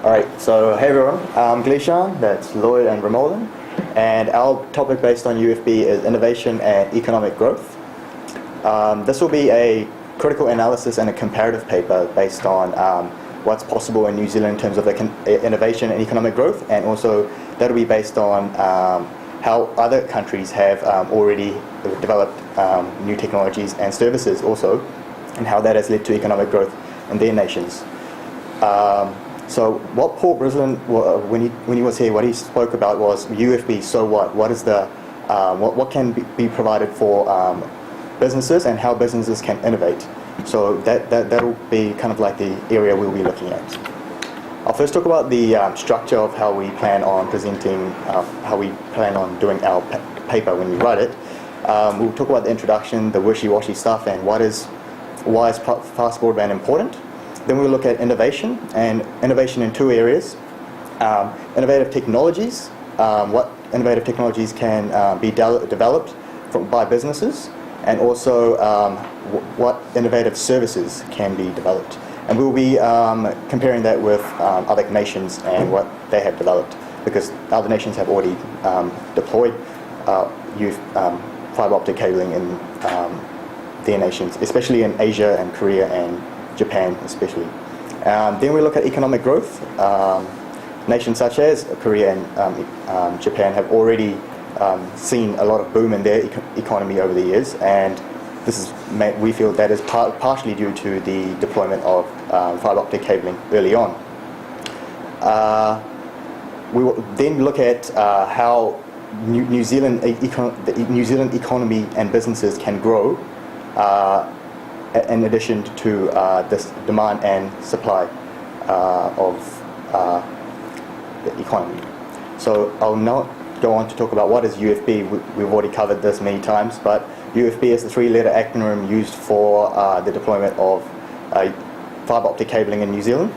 Alright, so hey everyone, I'm Gleshan, that's Lloyd and Remolan, and our topic based on UFB is innovation and economic growth. This will be a critical analysis and a comparative paper based on what's possible in New Zealand in terms of innovation and economic growth, and also that will be based on how other countries have already developed new technologies and services also, and how that has led to economic growth in their nations. So what Paul Brislin, when he was here, what he spoke about was UFB. So what? What is the what can be provided for businesses and how businesses can innovate? So that'll be kind of like the area we'll be looking at. I'll first talk about the structure of how we plan on presenting, how we plan on doing our paper when we write it. We'll talk about the introduction, the wishy-washy stuff, and why is fast broadband important. Then we'll look at innovation, and innovation in two areas. Innovative technologies, what innovative technologies can be developed by businesses, and also what innovative services can be developed. And we'll be comparing that with other nations and what they have developed, because other nations have already deployed fiber optic cabling in their nations, especially in Asia and Korea and Japan especially. Then we look at economic growth. Nations such as Korea and Japan have already seen a lot of boom in their economy over the years, and we feel that is partially due to the deployment of fiber optic cabling early on. We will then look at how the New Zealand economy and businesses can grow in addition to this demand and supply of the economy. So I'll now go on to talk about what is UFB. We've already covered this many times, but UFB is the three-letter acronym used for the deployment of fiber optic cabling in New Zealand.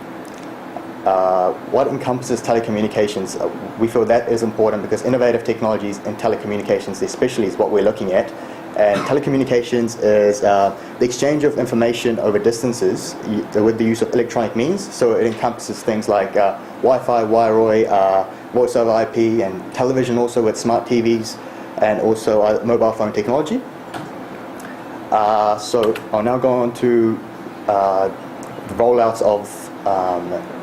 What encompasses telecommunications? We feel that is important because innovative technologies in telecommunications especially is what we're looking at. And telecommunications is the exchange of information over distances with the use of electronic means. So it encompasses things like Wi-Fi, Wi-Fi, voice over IP, and television also with smart TVs, and also mobile phone technology. So I'll now go on to the rollouts of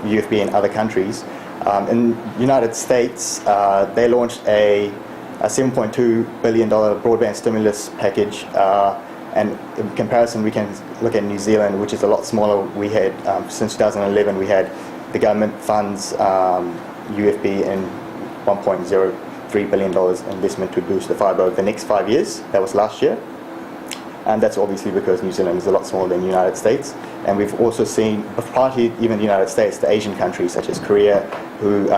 UFB in other countries. In the United States, they launched a $7.2 billion broadband stimulus package, and in comparison we can look at New Zealand, which is a lot smaller. We had, since 2011, we had the government funds UFB in $1.03 billion investment to boost the fibre over the next 5 years. That was last year, and that's obviously because New Zealand is a lot smaller than the United States. And we've also seen, partly even the United States, the Asian countries such as Korea, who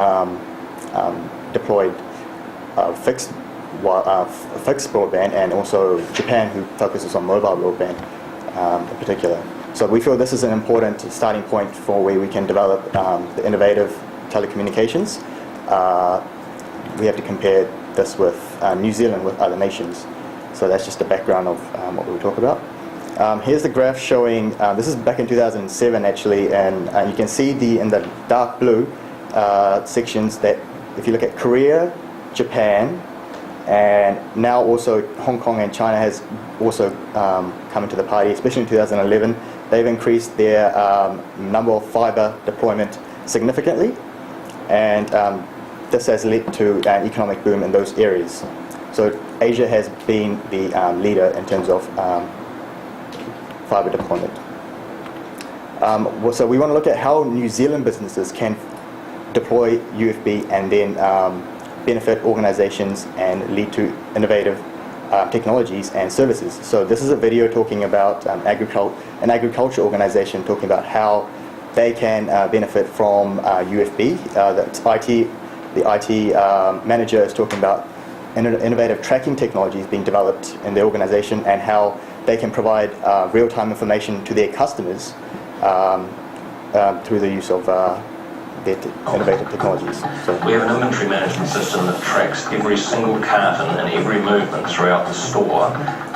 deployed fixed broadband, and also Japan, who focuses on mobile broadband in particular. So we feel this is an important starting point for where we can develop the innovative telecommunications. We have to compare this with New Zealand with other nations. So that's just the background of what we'll talk about. Here's the graph showing, this is back in 2007 actually, and you can see in the dark blue sections that if you look at Korea, Japan, and now also Hong Kong and China has also come into the party, especially in 2011. They've increased their number of fibre deployment significantly, and this has led to an economic boom in those areas. So Asia has been the leader in terms of fibre deployment. So we want to look at how New Zealand businesses can deploy UFB and then benefit organizations and lead to innovative technologies and services. So this is a video talking about an agriculture organization talking about how they can benefit from UFB. The IT manager is talking about innovative tracking technologies being developed in the organization and how they can provide real-time information to their customers through the use of their innovative technologies. So we have an inventory management system that tracks every single carton and every movement throughout the store.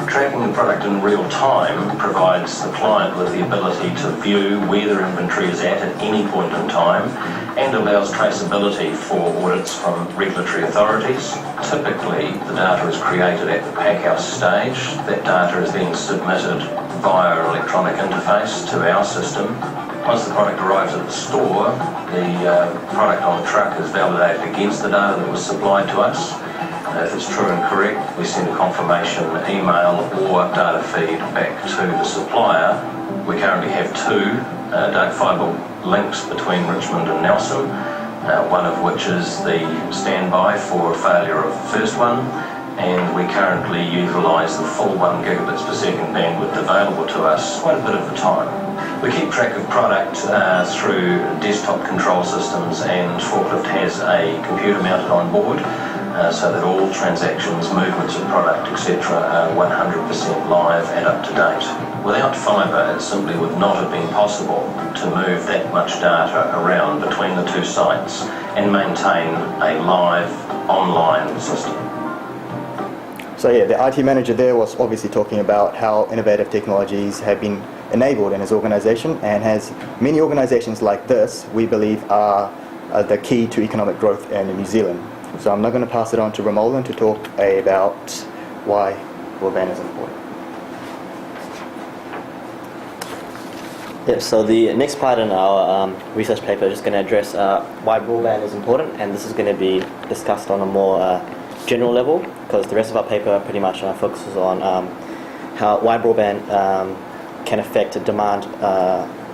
Tracking the product in real time provides the client with the ability to view where their inventory is at any point in time, and allows traceability for audits from regulatory authorities. Typically, the data is created at the packhouse stage. That data is then submitted via an electronic interface to our system. Once the product arrives at the store, the product on the truck is validated against the data that was supplied to us. If it's true and correct, we send a confirmation email or data feed back to the supplier. We currently have two dark fibre links between Richmond and Nelson, one of which is the standby for failure of the first one, and we currently utilise the full 1 gigabits per second bandwidth available to us quite a bit of the time. We keep track of product through desktop control systems, and Forklift has a computer mounted on board so that all transactions, movements of product, etc. are 100% live and up to date. Without fibre, it simply would not have been possible to move that much data around between the two sites and maintain a live online system. So yeah, the IT manager there was obviously talking about how innovative technologies have been enabled in his organisation, and has many organisations like this we believe are the key to economic growth in New Zealand. So I'm now going to pass it on to Remolan to talk about why broadband is important. Yep, so the next part in our research paper is going to address why broadband is important, and this is going to be discussed on a more general level, because the rest of our paper pretty much focuses on why broadband can affect demand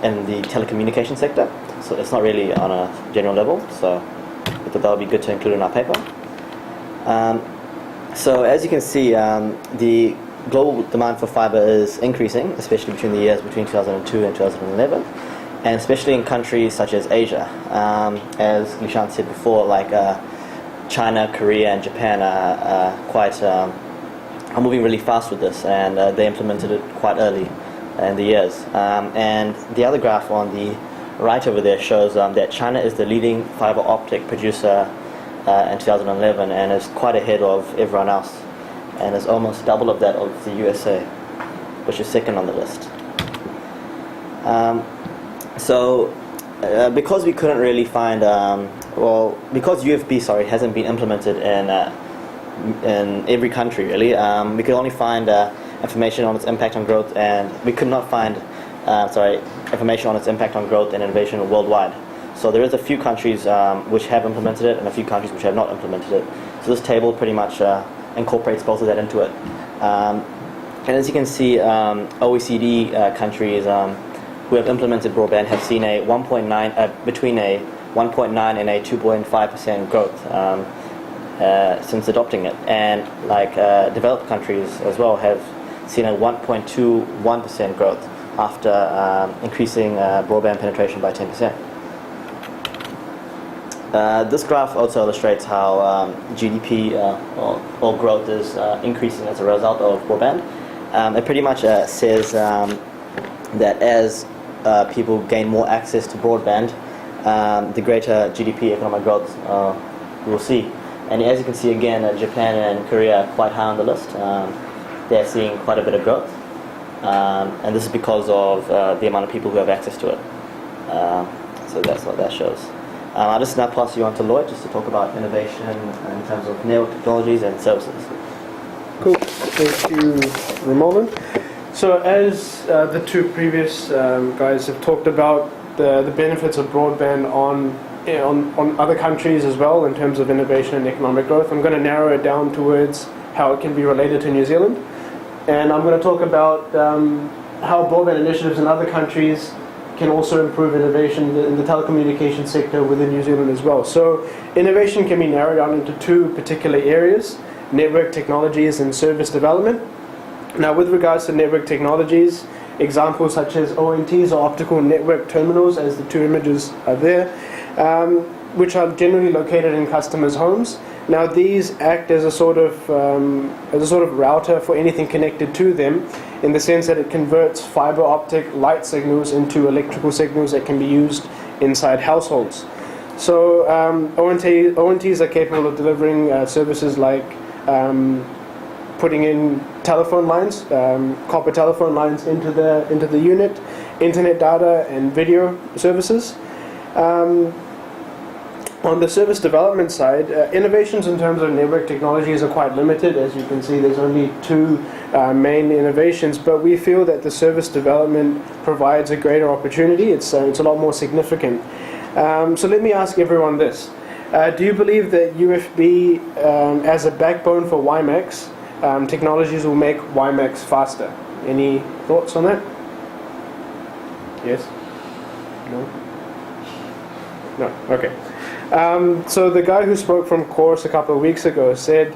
in the telecommunications sector. So it's not really on a general level, so I thought that would be good to include in our paper. So as you can see, the global demand for fibre is increasing, especially between the years between 2002 and 2011, and especially in countries such as Asia. As Gleshan said before, like China, Korea and Japan are moving really fast with this, and they implemented it quite early in the years. And the other graph on the right over there shows that China is the leading fibre optic producer in 2011, and is quite ahead of everyone else, and is almost double of that of the USA, which is second on the list. Because we couldn't really find, because UFB hasn't been implemented in every country really, we could only find information on its impact on growth, and we could not find information on its impact on growth and innovation worldwide. So there is a few countries which have implemented it, and a few countries which have not implemented it. So this table pretty much incorporates both of that into it. And as you can see, OECD countries who have implemented broadband have seen a between a 1.9 and a 2.5% growth since adopting it, and developed countries as well have seen a 1.21% growth after increasing broadband penetration by 10%. This graph also illustrates how GDP or growth is increasing as a result of broadband. It pretty much says that as people gain more access to broadband, the greater GDP economic growth we'll see. And as you can see again, Japan and Korea are quite high on the list. They're seeing quite a bit of growth. And this is because of the amount of people who have access to it. So that's what that shows. I'll just now pass you on to Lloyd just to talk about innovation in terms of network technologies and services. Cool. Thank you, Remolan. So as the two previous guys have talked about the benefits of broadband on other countries as well in terms of innovation and economic growth, I'm going to narrow it down towards how it can be related to New Zealand. And I'm going to talk about how broadband initiatives in other countries can also improve innovation in the telecommunications sector within New Zealand as well. So innovation can be narrowed down into two particular areas: network technologies and service development. Now with regards to network technologies, examples such as ONTs, or optical network terminals, as the two images are there, which are generally located in customers' homes. Now these act as a sort of router for anything connected to them, in the sense that it converts fiber optic light signals into electrical signals that can be used inside households. So ONTs are capable of delivering services like putting in telephone lines, copper telephone lines into the unit, internet data and video services. On the service development side, innovations in terms of network technologies are quite limited. As you can see, there's only two main innovations, but we feel that the service development provides a greater opportunity. It's a lot more significant. So let me ask everyone this. Do you believe that UFB, as a backbone for WiMAX, technologies will make WiMAX faster? Any thoughts on that? Yes? No? No? Okay. So the guy who spoke from Chorus a couple of weeks ago said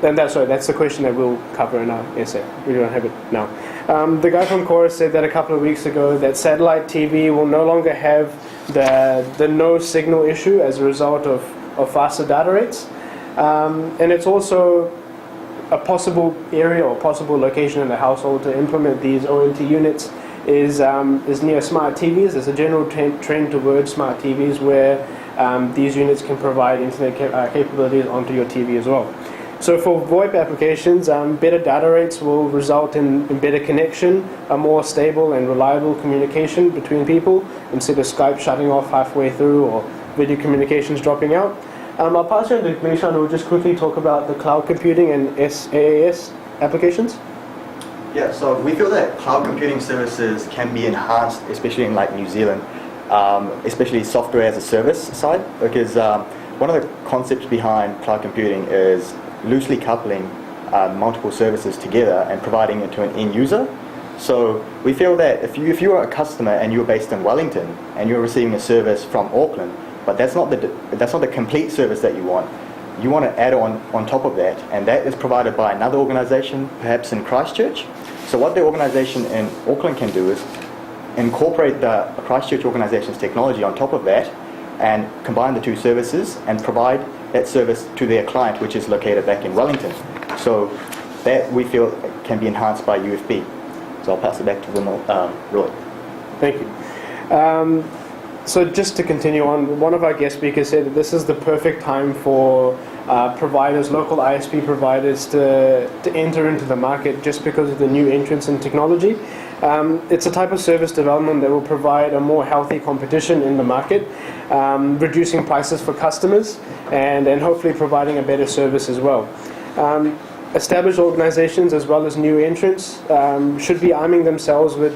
that's the question that we'll cover in our essay. We don't have it now. The guy from Chorus said that a couple of weeks ago that satellite TV will no longer have the no signal issue as a result of faster data rates. And it's also a possible area or possible location in the household to implement these ONT units is near smart TVs. There's a general trend towards smart TVs where these units can provide internet capabilities onto your TV as well. So for VoIP applications, better data rates will result in better connection, a more stable and reliable communication between people instead of Skype shutting off halfway through or video communications dropping out. I'll pass you on to Gleshan, who will just quickly talk about the cloud computing and SaaS applications. Yeah, so we feel that cloud computing services can be enhanced, especially in like New Zealand, especially software as a service side, because one of the concepts behind cloud computing is loosely coupling multiple services together and providing it to an end user. So we feel that if you are a customer and you're based in Wellington and you're receiving a service from Auckland, but that's not the complete service that you want. You want to add on top of that, and that is provided by another organisation, perhaps in Christchurch. So what the organisation in Auckland can do is incorporate the Christchurch organisation's technology on top of that and combine the two services and provide that service to their client, which is located back in Wellington. So that we feel can be enhanced by UFB. So I'll pass it back to Roy. Thank you. So just to continue on, one of our guest speakers said that this is the perfect time for providers, local ISP providers, to enter into the market just because of the new entrance in technology. It's a type of service development that will provide a more healthy competition in the market, reducing prices for customers and hopefully providing a better service as well. Established organizations as well as new entrants should be arming themselves with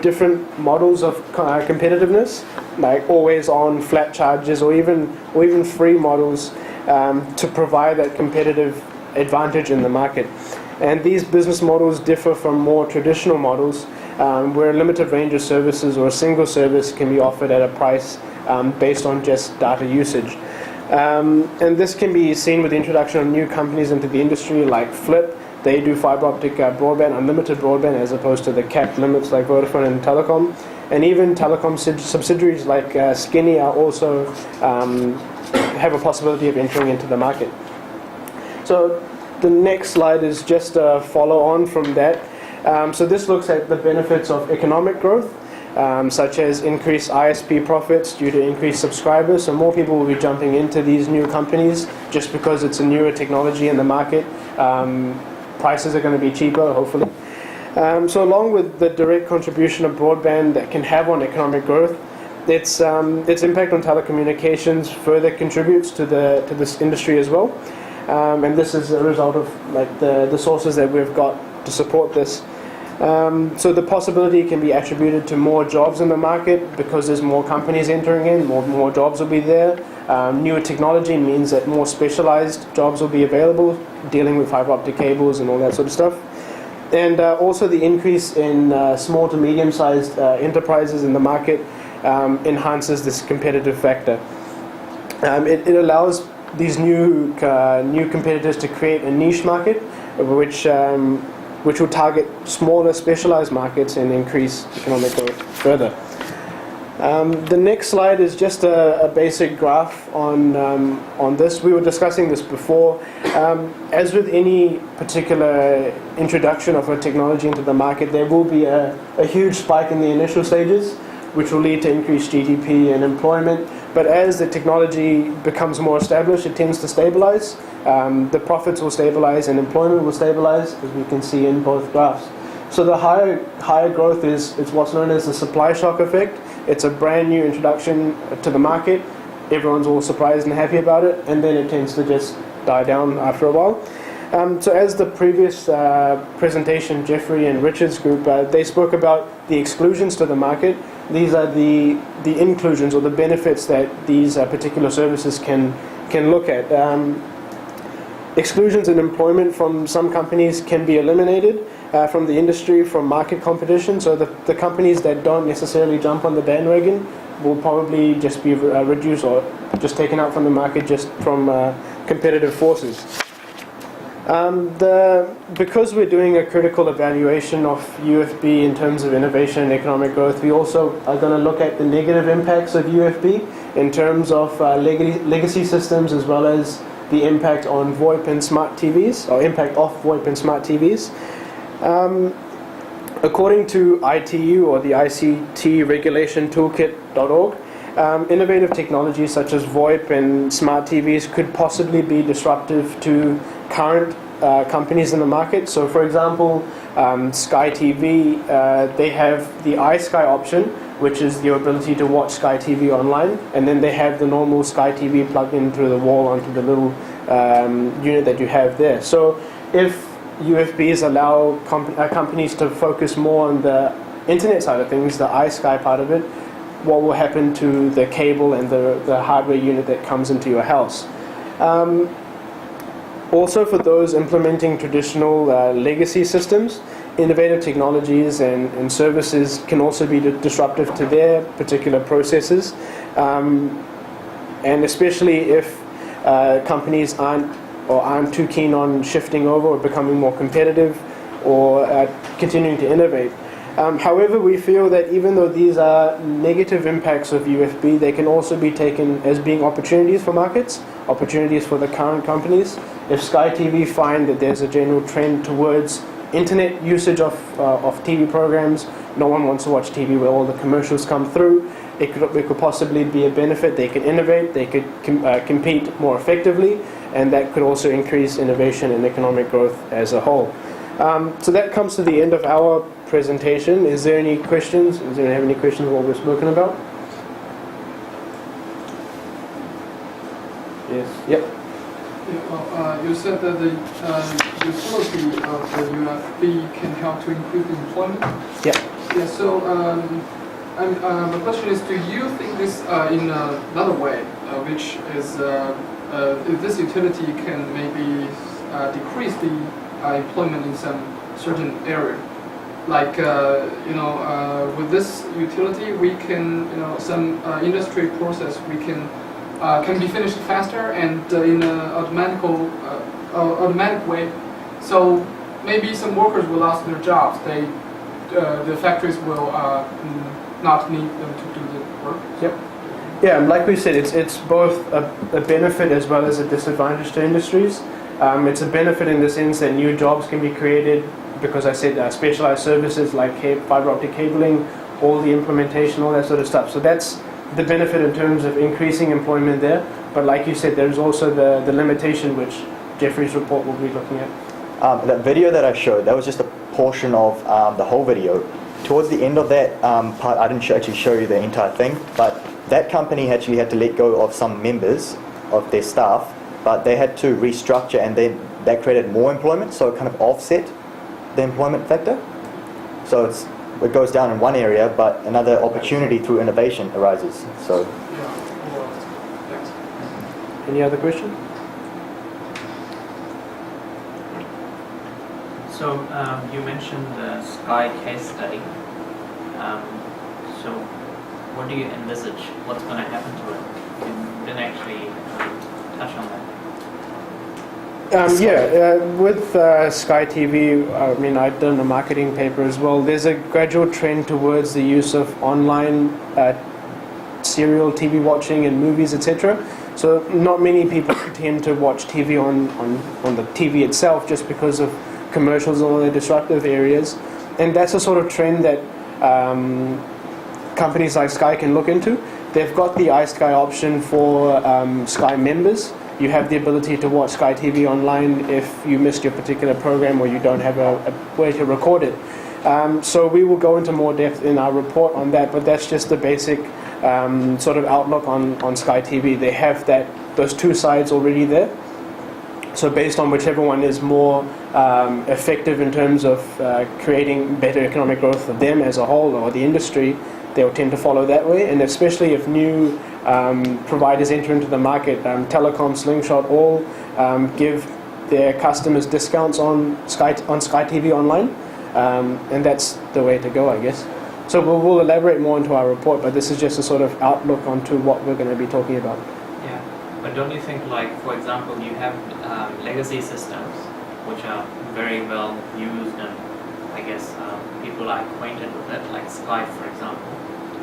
different models of competitiveness, like always on flat charges or even free models to provide that competitive advantage in the market. And these business models differ from more traditional models where a limited range of services or a single service can be offered at a price based on just data usage. And this can be seen with the introduction of new companies into the industry like Flip. They do fiber optic broadband, unlimited broadband, as opposed to the capped limits like Vodafone and Telecom. And even telecom subsidiaries like Skinny are also have a possibility of entering into the market. So the next slide is just a follow on from that. So this looks at the benefits of economic growth, such as increased ISP profits due to increased subscribers. So more people will be jumping into these new companies just because it's a newer technology in the market. Prices are going to be cheaper, hopefully. So along with the direct contribution of broadband that can have on economic growth, its impact on telecommunications further contributes to this industry as well. And this is a result of like the sources that we've got to support this. So the possibility can be attributed to more jobs in the market because there's more companies entering in, more jobs will be there. Newer technology means that more specialized jobs will be available, dealing with fiber optic cables and all that sort of stuff. And also the increase in small to medium-sized enterprises in the market enhances this competitive factor. It allows these new competitors to create a niche market, which will target smaller specialized markets and increase economic growth further. The next slide is just a basic graph on this. We were discussing this before. As with any particular introduction of a technology into the market, there will be a huge spike in the initial stages. which will lead to increased GDP and employment. But as the technology becomes more established, it tends to stabilize. The profits will stabilize and employment will stabilize, as we can see in both graphs. So the higher growth is what's known as the supply shock effect. It's a brand new introduction to the market. Everyone's all surprised and happy about it, and then it tends to just die down after a while. So as the previous presentation, Jeffrey and Richard's group, they spoke about the exclusions to the market. These are the inclusions or the benefits that these particular services can look at. Exclusions in employment from some companies can be eliminated from the industry, from market competition. So the companies that don't necessarily jump on the bandwagon will probably just be reduced or just taken out from the market just from competitive forces. Because we're doing a critical evaluation of UFB in terms of innovation and economic growth, we also are going to look at the negative impacts of UFB in terms of legacy systems, as well as the impact on VoIP and smart TVs, or impact of VoIP and smart TVs. According to ITU, or the ICT Regulation Toolkit.org, innovative technologies such as VoIP and smart TVs could possibly be disruptive to current companies in the market. So for example, Sky TV, they have the iSky option, which is your ability to watch Sky TV online, and then they have the normal Sky TV plugged in through the wall onto the little unit that you have there. So if UFBs allow companies to focus more on the internet side of things, the iSky part of it, what will happen to the cable and the hardware unit that comes into your house? Also, for those implementing traditional legacy systems, innovative technologies and services can also be disruptive to their particular processes, and especially if companies aren't too keen on shifting over or becoming more competitive or continuing to innovate. However, we feel that even though these are negative impacts of UFB, they can also be taken as being opportunities for markets, opportunities for the current companies. If Sky TV find that there's a general trend towards internet usage of TV programs, no one wants to watch TV where all the commercials come through, it could possibly be a benefit. They could innovate, they could compete more effectively, and that could also increase innovation and economic growth as a whole. So that comes to the end of our presentation. Is there any questions? Does anyone have any questions on what we've spoken about? Yes. Yep. Yeah, well, you said that the utility of the UFB can help to improve employment. Yeah. Yeah. So, my question is: do you think this in another way, which is if this utility can maybe decrease the employment in some certain area? Like with this utility, we can some industry process we can be finished faster and in an automatic way. So maybe some workers will lose their jobs. The factories will not need them to do the work. Yep. Yeah, like we said, it's both a benefit as well as a disadvantage to industries. It's a benefit in the sense that new jobs can be created because I said specialized services like fiber optic cabling, all the implementation, all that sort of stuff. So that's the benefit in terms of increasing employment there. But like you said, there's also the limitation which Jeffrey's report will be looking at. That video that I showed, that was just a portion of the whole video. Towards the end of that part, I didn't actually show you the entire thing, but that company actually had to let go of some members of their staff, but they had to restructure, and then that created more employment, so it kind of offset the employment factor. So it goes down in one area, but another opportunity through innovation arises. So, Thanks. Any other question? So you mentioned the Sky case study. So what do you envisage? What's going to happen to it? You didn't actually touch on that. With Sky TV, I mean, I've done a marketing paper as well. There's a gradual trend towards the use of online serial TV watching and movies, etc. So not many people tend to watch TV on the TV itself just because of commercials and all the disruptive areas. And that's a sort of trend that companies like Sky can look into. They've got the iSky option for Sky members. You have the ability to watch Sky TV online if you missed your particular program or you don't have a way to record it. So we will go into more depth in our report on that, but that's just the basic sort of outlook on Sky TV. They have those two sides already there. So based on whichever one is more effective in terms of creating better economic growth for them as a whole or the industry, they will tend to follow that way. And especially if new providers enter into the market, Telecom, Slingshot, all give their customers discounts on Sky TV online, and that's the way to go, I guess. So we'll elaborate more into our report, but this is just a sort of outlook onto what we're going to be talking about. Yeah, but don't you think, like, for example, you have legacy systems which are very well used and I guess people are acquainted with it, like Skype, for example.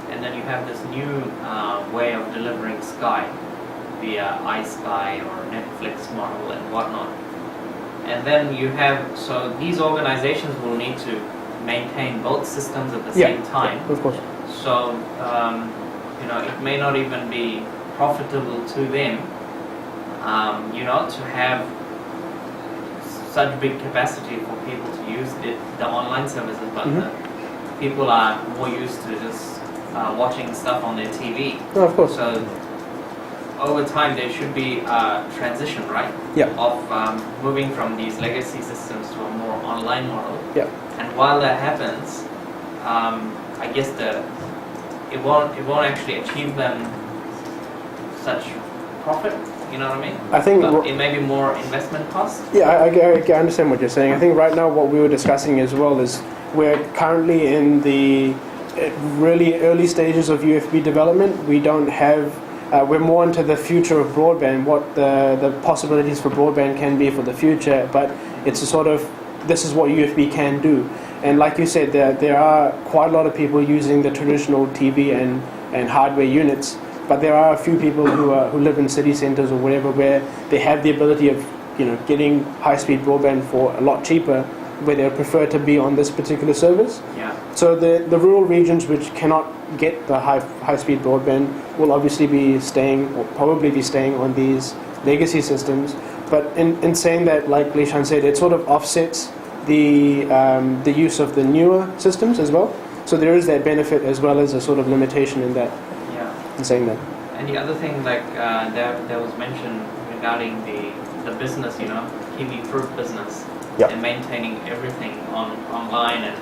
And then you have this new way of delivering Sky via iSky or Netflix model and whatnot. And then you have, so these organizations will need to maintain both systems at the same time. Of course. So, it may not even be profitable to them, to have such big capacity for people to use the online services, but people are more used to just watching stuff on their TV. No, of course. So over time there should be a transition, right? Yeah. Of moving from these legacy systems to a more online model. Yeah. And while that happens, I guess it won't actually achieve them such profit. You know what I mean? I think but it may be more investment cost. Yeah, I understand what you're saying. I think right now what we were discussing as well is we're currently in the really early stages of UFB development. We don't have, we're more into the future of broadband, what the possibilities for broadband can be for the future, but it's a sort of, this is what UFB can do. And like you said, there are quite a lot of people using the traditional TV and hardware units, but there are a few people who live in city centres or whatever where they have the ability of getting high-speed broadband for a lot cheaper, where they prefer to be on this particular service. Yeah. So the rural regions which cannot get the high-speed broadband will obviously be staying, or probably be staying, on these legacy systems. But in saying that, like Gleshan said, it sort of offsets the use of the newer systems as well. So there is that benefit as well as a sort of limitation in that. In saying that. And the other thing, like there was mentioned regarding the business, kiwi fruit business, Yep. and maintaining everything online, and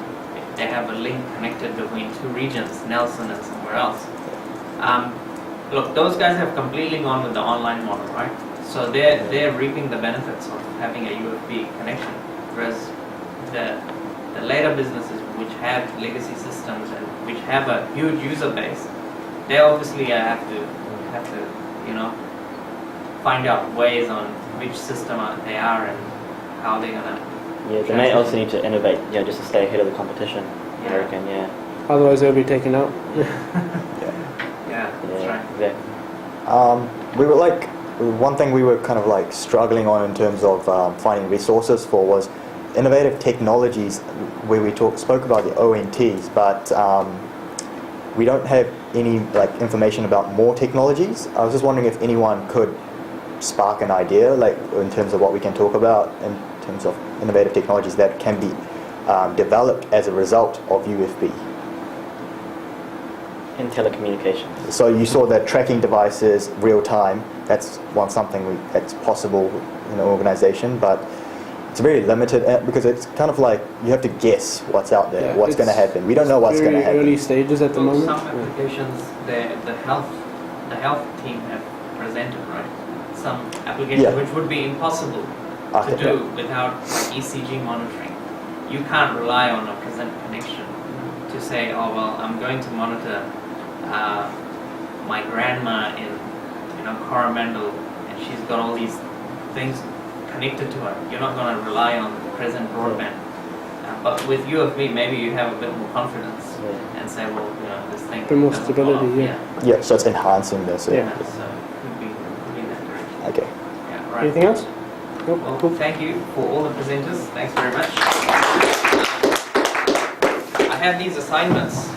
they have a link connected between two regions, Nelson and somewhere else. Look, those guys have completely gone with the online model, right? So they're reaping the benefits of having a UFB connection, whereas the later businesses which have legacy systems and which have a huge user base, they obviously have to find out ways on which system they are and how they're gonna. Yeah, they may also need to innovate, just to stay ahead of the competition. Yeah. I reckon, yeah. Otherwise they'll be taken out. Yeah, that's right. Exactly. We were one thing we were kind of like struggling on in terms of finding resources for was innovative technologies, where we spoke about the ONTs, but we don't have any information about more technologies. I was just wondering if anyone could spark an idea, in terms of what we can talk about in terms of innovative technologies that can be developed as a result of UFB. In telecommunications. So you saw that tracking devices real time. That's something that's possible in an organization, but it's very limited because it's kind of like you have to guess what's out there, what's going to happen. We don't know what's going to happen. Early stages at the moment. Some applications, the health team have presented, right? Some applications which would be impossible to do without ECG monitoring. You can't rely on a present connection to say, oh well, I'm going to monitor my grandma in Coromandel, and she's got all these things connected to her. You're not going to rely on present broadband. But with UFB, maybe you have a bit more confidence and say, well, this thing. A bit more doesn't stability, fall off. Yeah, so it's enhancing this. Yeah. So could be in that direction. Okay. Yeah, right. Anything else? Nope. Well, Cool. thank you for all the presenters. Thanks very much. I have these assignments.